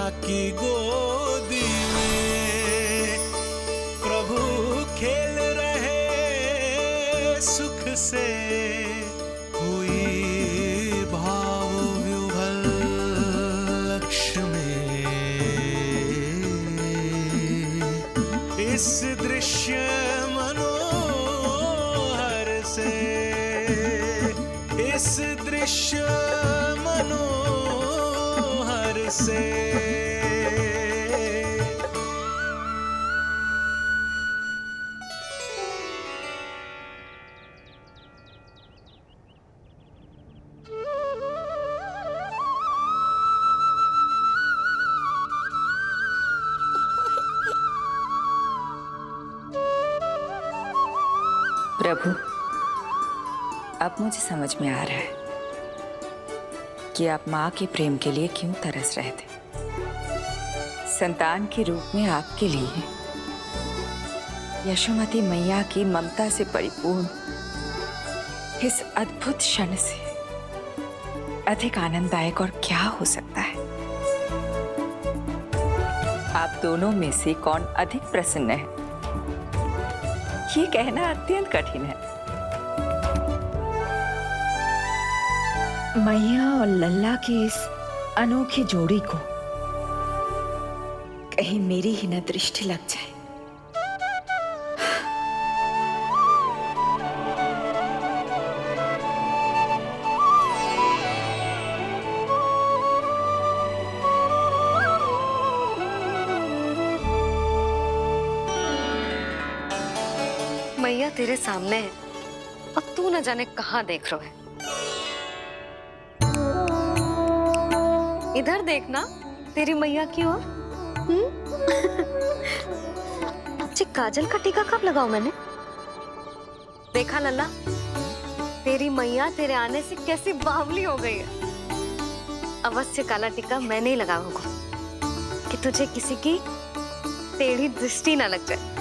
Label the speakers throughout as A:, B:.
A: की गोदी में प्रभु खेल रहे सुख से, हुई भाव विह्वल लक्ष्य में। इस दृश्य मनोहर से, इस दृश्य मनोहर से।
B: प्रभु, अब मुझे समझ में आ रहा है कि आप माँ के प्रेम के लिए क्यों तरस रहे थे। संतान के रूप में आपके लिए यशोमती मैया की ममता से परिपूर्ण इस अद्भुत क्षण से अधिक आनंददायक और क्या हो सकता है। आप दोनों में से कौन अधिक प्रसन्न है, ये कहना अत्यंत कठिन है। मैया और लल्ला की इस अनोखी जोड़ी को कहीं मेरी ही न दृष्टि लग जाए।
C: मैया तेरे सामने है और तू न जाने कहाँ देख रहा है। इधर देखना तेरी मैया की ओर। अच्छी काजल का टीका कब लगाऊं मैंने? देखा लल्ला, तेरी मैया तेरे आने से कैसी बावली हो गई है। अवश्य काला टीका मैंने ही लगाया होगा कि तुझे किसी की टेढ़ी दृष्टि ना लग जाए।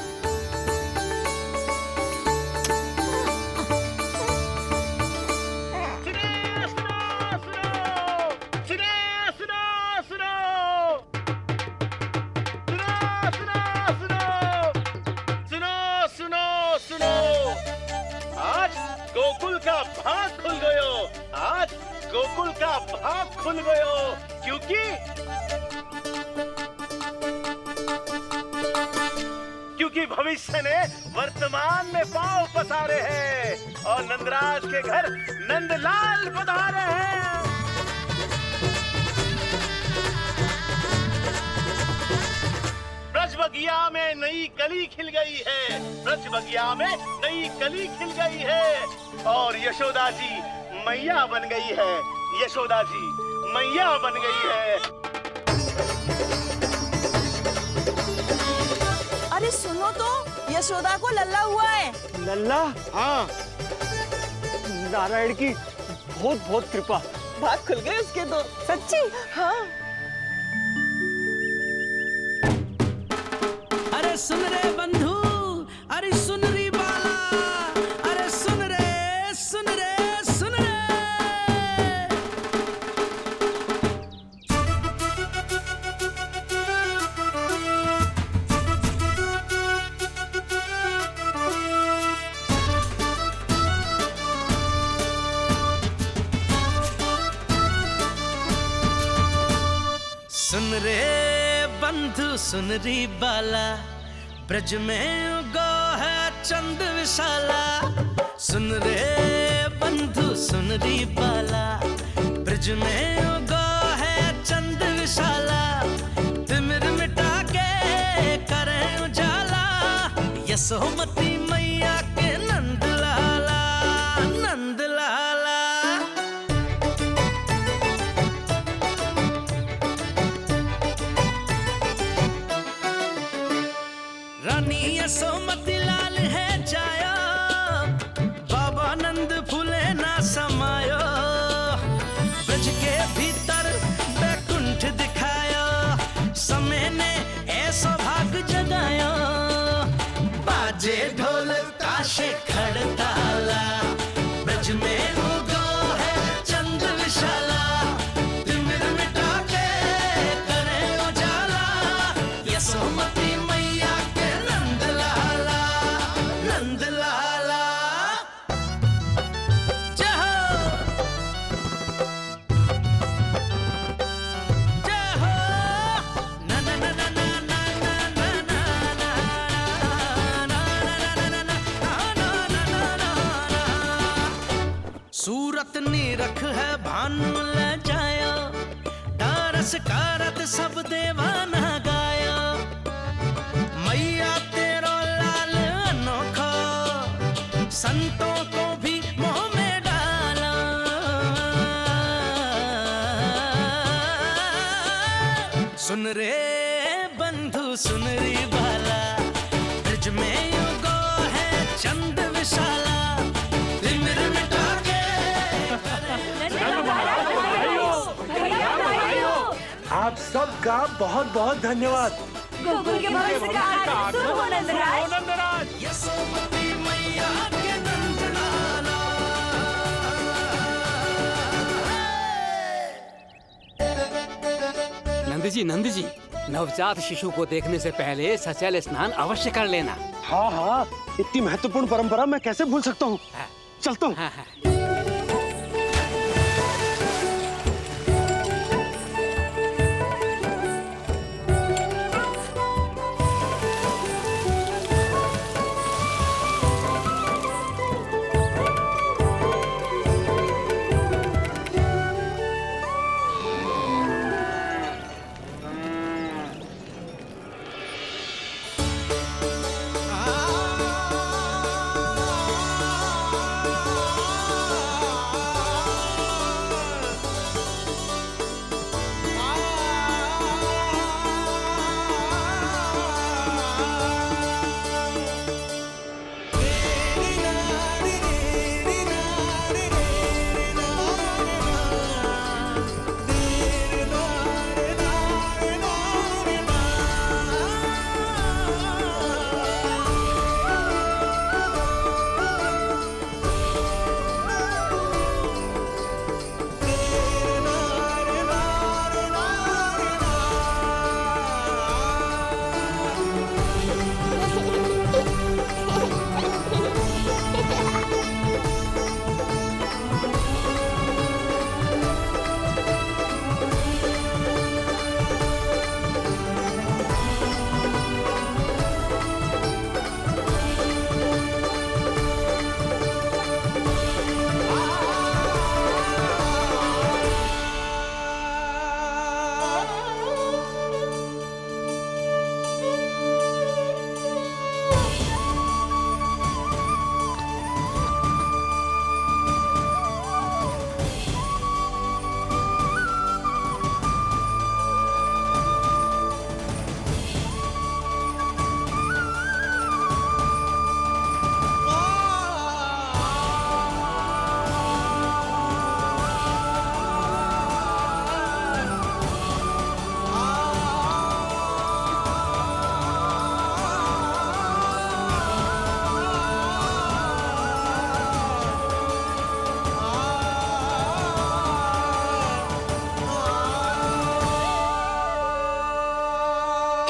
D: गोकुल का भाग खुल गयो, आज गोकुल का भाग खुल गयो, क्योंकि भविष्य ने वर्तमान में पांव पसारे हैं और नंदराज के घर नंदलाल पधारे हैं। ब्रज बगिया में नई कली खिल गई है, ब्रज बगिया में नई कली खिल गई है और यशोदा जी मैया बन गई है, यशोदा जी मैया बन गई है।
E: अरे सुनो तो, यशोदा को लल्ला हुआ है।
F: लल्ला?
D: हाँ,
F: नारायण की बहुत बहुत कृपा।
E: भाग खुल गए उसके तो। सच्ची? हाँ।
A: अरे सुन रे बंधु, अरे सुन री बाला, अरे सुन रे, सुन रे, सुन रे। सुन रे बंधु, सुन री बाला, ब्रज में उगो है चंद विशाला। सुन रे बंधु, सुन री बाला, ब्रज में उगो है चंद विशाला। तिमिर मिटा के करें उजाला, यशोमती मैया के नंद लाला, नंद लाला। रानी यशोमती लाल है जायो, बाबा नंद फूले ना समायो। ब्रज के भीतर बैकुंठ दिखायो, समय ने ऐसा भाग जगायो। बाजे ढोल ताशे खड़ताला, ब्रज में उगो है चंद विशाला। तिमिर मिटा के करें उजाला, दास कारत सब देवाना गाया, मैया तेरो लाल अनोखा संतों को भी मोह में डाला। सुन रे बंधु सुन री बाला, ब्रज में युगो है चंद विशाला, तिमिर मिटा के
G: आप सबका बहुत बहुत धन्यवाद।
E: गोकुल के भविष्य का आरंभ शुभ हो नंदराज।
A: यशोमती मैया के नंदलाला।
F: नंद जी, नवजात शिशु को देखने से पहले सचैल स्नान अवश्य कर लेना।
G: हाँ हाँ, इतनी महत्वपूर्ण परंपरा मैं कैसे भूल सकता हूँ। चलता हूँ।
F: हाँ हाँ।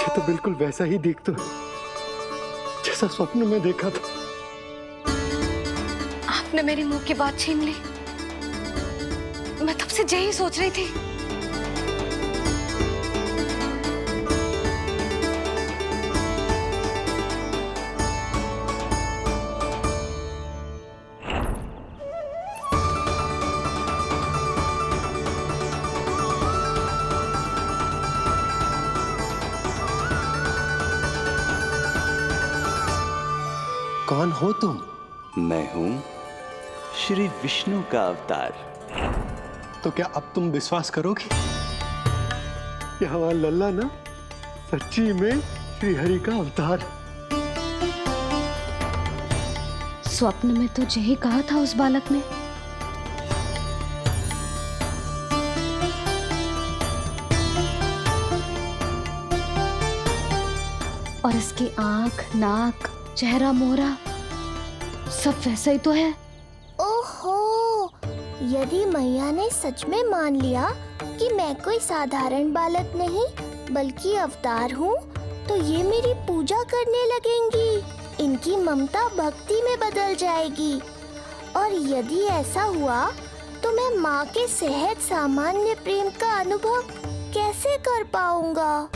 G: तो बिल्कुल वैसा ही दिखता है जैसा स्वप्न में देखा था।
C: आपने मेरी मुंह की बात छीन ली। मैं तब से यही सोच रही थी।
G: कौन हो तुम?
H: मैं हूं श्री विष्णु का अवतार।
G: तो क्या अब तुम विश्वास करोगे कि हमारा लल्ला ना सच्ची में श्री हरि का अवतार?
C: स्वप्न में तो यही कहा था उस बालक ने। और इसकी आंख, नाक, चेहरा, मोहरा सब वैसा ही तो है।
I: ओहो, यदि मैया ने सच में मान लिया कि मैं कोई साधारण बालक नहीं बल्कि अवतार हूँ, तो ये मेरी पूजा करने लगेंगी। इनकी ममता भक्ति में बदल जाएगी। और यदि ऐसा हुआ तो मैं माँ के सहज सामान्य प्रेम का अनुभव कैसे कर पाऊंगा?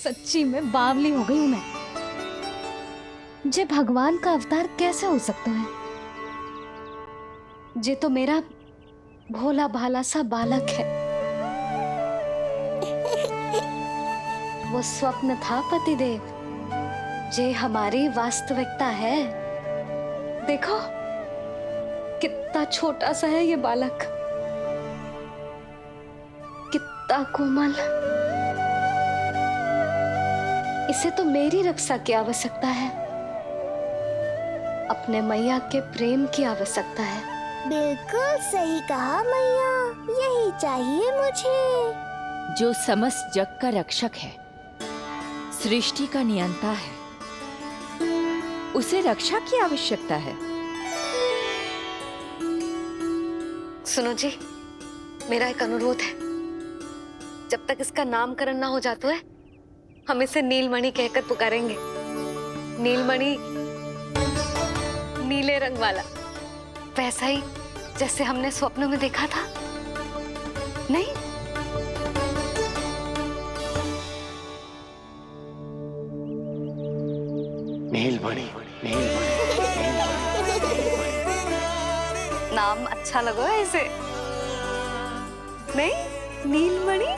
C: सच्ची में बावली हो गई हूँ मैं। जे भगवान का अवतार कैसे हो सकता है? जे तो मेरा भोला भाला सा बालक है। वो स्वप्न था पतिदेव, जे हमारी वास्तविकता है। देखो कितना छोटा सा है ये बालक, कितना कोमल। इसे तो मेरी रक्षा की आवश्यकता है, अपने मैया के प्रेम की आवश्यकता है।
I: बिल्कुल सही कहा मैया, यही चाहिए मुझे।
B: जो समस्त जग का रक्षक है, सृष्टि का नियंता है, उसे रक्षा की आवश्यकता है।
C: सुनो जी, मेरा एक अनुरोध है। जब तक इसका नामकरण ना हो जाता है, हम इसे नीलमणि कहकर पुकारेंगे। नीलमणि, नीले रंग वाला, वैसा ही जैसे हमने स्वप्नों में देखा था। नहीं?
D: नीलमणि,
C: नाम अच्छा लगा है इसे, नहीं? नीलमणि।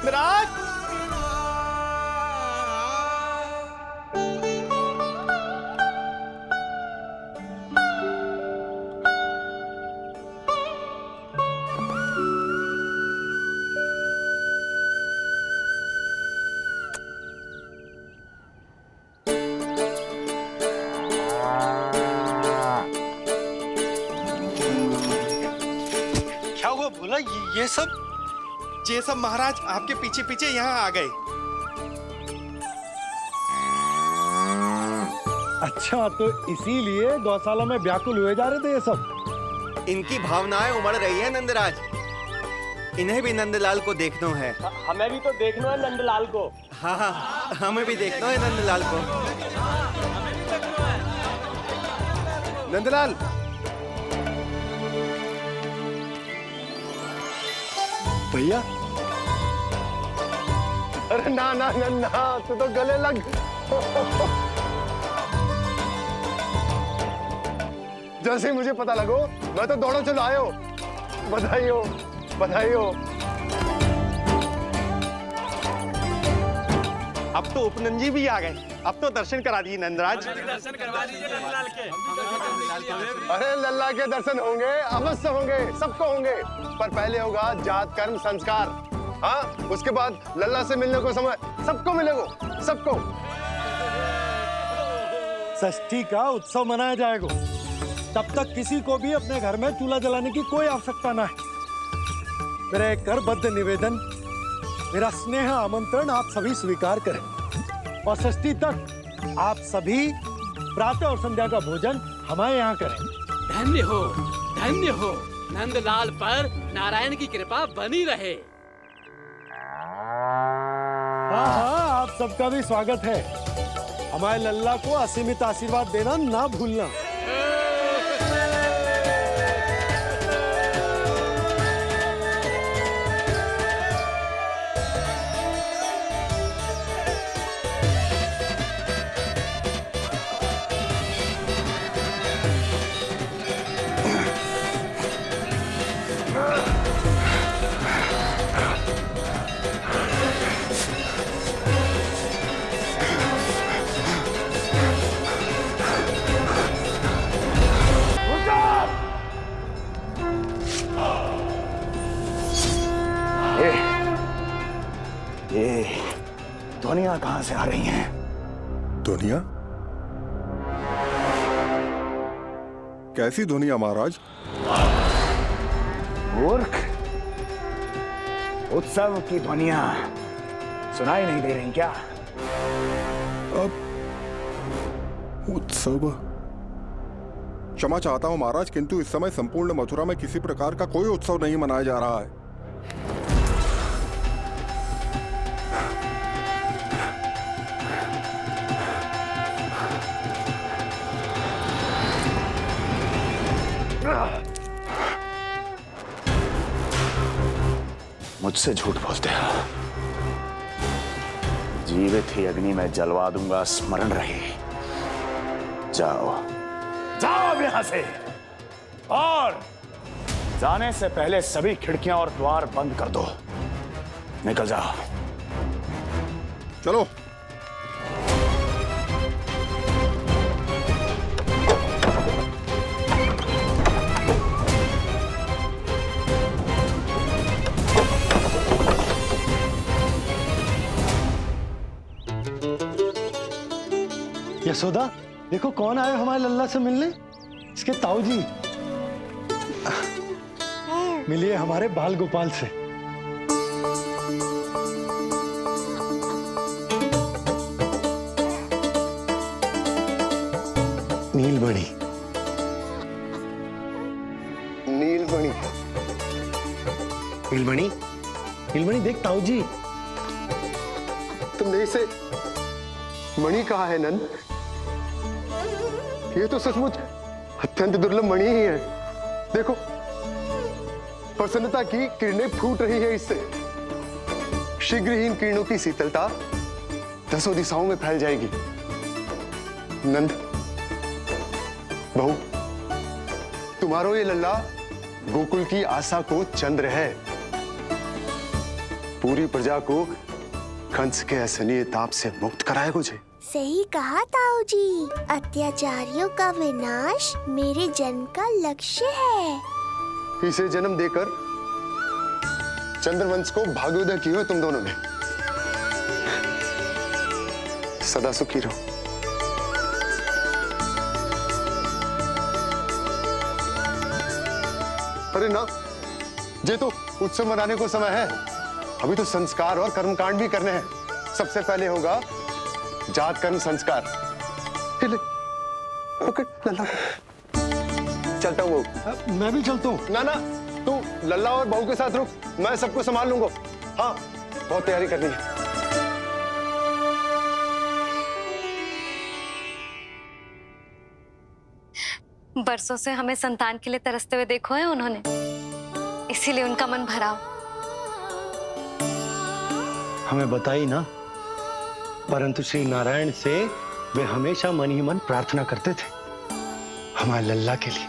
D: नंदराज,
G: क्या हुआ भोला? ये सब
J: महाराज आपके पीछे पीछे यहाँ आ गए।
G: अच्छा, तो इसीलिए गौशाला में व्याकुल हुए जा रहे थे ये सब?
J: इनकी भावनाएं उमड़ रही है नंदराज। इन्हें भी नंदलाल को देखना है।
D: हमें भी तो देखना है नंदलाल को।
J: हाँ हाँ, हमें भी देखना है नंदलाल को। नंदलाल,
G: भैया।
D: अरे ना ना ना ना, तू तो गले लग। जैसे ही मुझे पता लगो, मैं तो दौड़ो चलो आयो। बधाई हो, बधाई हो।
J: अब तो उपनंजी भी आ गए। अब तो दर्शन करा दिए नंदराज।
D: दर्शन करवा दीजिए लल्ला के। अरे लल्ला के दर्शन होंगे, अवश्य होंगे, सबको होंगे। पर पहले होगा जात कर्म संस्कार। हाँ, उसके बाद लल्ला से मिलने को समय सबको मिलेगा, सबको।
G: षष्ठी का उत्सव मनाया जाएगा। तब तक किसी को भी अपने घर में चूल्हा जलाने की कोई आवश्यकता ना है। मेरा एक करबद्ध निवेदन, मेरा स्नेह आमंत्रण आप सभी स्वीकार करें और षष्ठी तक आप सभी प्रातः और संध्या का भोजन हमारे यहाँ करें।
F: धन्य हो, धन्य हो। नंदलाल पर नारायण की कृपा बनी रहे।
G: हाँ हाँ, आप सबका भी स्वागत है। हमारे लल्ला को असीमित आशीर्वाद देना ना भूलना।
D: ये ध्वनियां कहां से आ रही हैं?
K: ध्वनियां? कैसी ध्वनियां महाराज?
D: मूर्ख, उत्सव की ध्वनियां सुनाई नहीं दे रही क्या?
K: अब उत्सव? क्षमा चाहता हूं महाराज, किंतु इस समय संपूर्ण मथुरा में किसी प्रकार का कोई उत्सव नहीं मनाया जा रहा है।
L: मुझसे झूठ बोलते हो। जीवित ही अग्नि में जलवा दूंगा, स्मरण रहे। जाओ जाओ अब यहां से, और जाने से पहले सभी खिड़कियां और द्वार बंद कर दो। निकल जाओ।
K: चलो।
G: यशोदा, देखो कौन आए हमारे लल्ला से मिलने। इसके ताऊ जी। मिलिए हमारे बाल गोपाल से। नीलमणि। नीलमणि। नीलमणि। नीलमणि देख ताऊ जी।
M: तुमने इसे मणि कहा है नंद? ये तो सचमुच अत्यंत दुर्लभ मणि ही है। देखो, प्रसन्नता की किरणें फूट रही है इससे। शीघ्र ही इन किरणों की शीतलता दसों दिशाओं में फैल जाएगी। नंद, बहू, तुम्हारो ये लल्ला गोकुल की आशा को चंद्र है। पूरी प्रजा को कंस के असहनीय ताप से मुक्त कराएगा मुझे।
I: सही कहा ताऊ जी, अत्याचारियों का विनाश मेरे जन्म का लक्ष्य है।
M: इसे जन्म देकर चंद्रवंश को भाग्योदय किए हो तुम दोनों ने। सदा सुखी रहो। अरे ना, ये तो उत्सव मनाने को समय है। अभी तो संस्कार और कर्मकांड भी करने हैं। सबसे पहले होगा जात कर्म संस्कार। पकड़ लल्ला को। चलता हूँ।
G: मैं भी चलता हूँ।
M: ना ना, तू लल्ला और बहू के साथ रुक, मैं सबको संभाल लूंगा। हाँ, बहुत तैयारी करनी है।
C: बरसों से हमें संतान के लिए तरसते हुए देखो है उन्होंने, इसीलिए उनका मन भरा।
G: हमें बताई ना, परंतु श्री नारायण से वे हमेशा मन ही मन प्रार्थना करते थे हमारे लल्ला के लिए।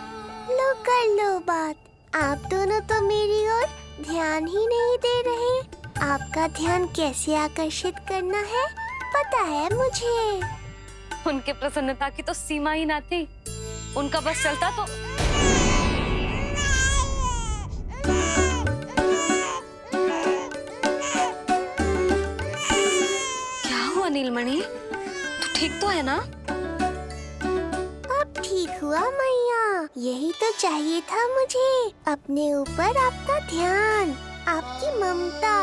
I: लो कर लो बात। आप दोनों तो मेरी ओर ध्यान ही नहीं दे रहे। आपका ध्यान कैसे आकर्षित करना है पता है मुझे।
C: उनके प्रसन्नता की तो सीमा ही ना थी। उनका बस चलता तो क्या हुआ नीलमणि, तू ठीक तो है ना?
I: अब ठीक हुआ मैया, यही तो चाहिए था मुझे। अपने ऊपर आपका ध्यान, आपकी ममता।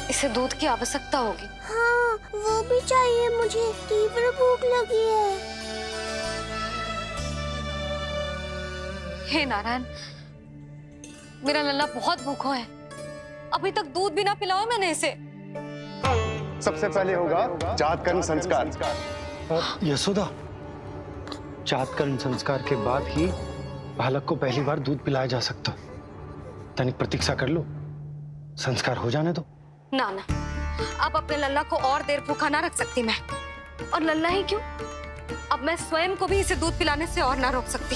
C: इसे दूध की आवश्यकता होगी।
I: हाँ, वो भी चाहिए मुझे। तीव्र भूख लगी है।
C: हे नारायण, मेरा लल्ला बहुत भूखा है। अभी तक दूध भी ना पिलाओ मैंने इसे।
M: सबसे पहले होगा जात कर्म संस्कार।
G: यशोदा, जात कर्म संस्कार के बाद ही बालक को पहली बार दूध पिलाया जा सकता। तनिक प्रतीक्षा कर लो, संस्कार हो जाने दो।
C: ना ना, अब अपने लल्ला को और देर भूखा ना रख सकती मैं। और लल्ला ही क्यों, अब मैं स्वयं को भी इसे दूध पिलाने से और ना रोक सकती।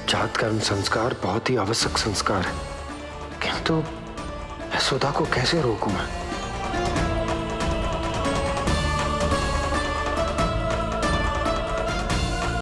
N: जात कर्म संस्कार बहुत ही आवश्यक संस्कार है, किंतु यशोदा को कैसे रोकूं मैं?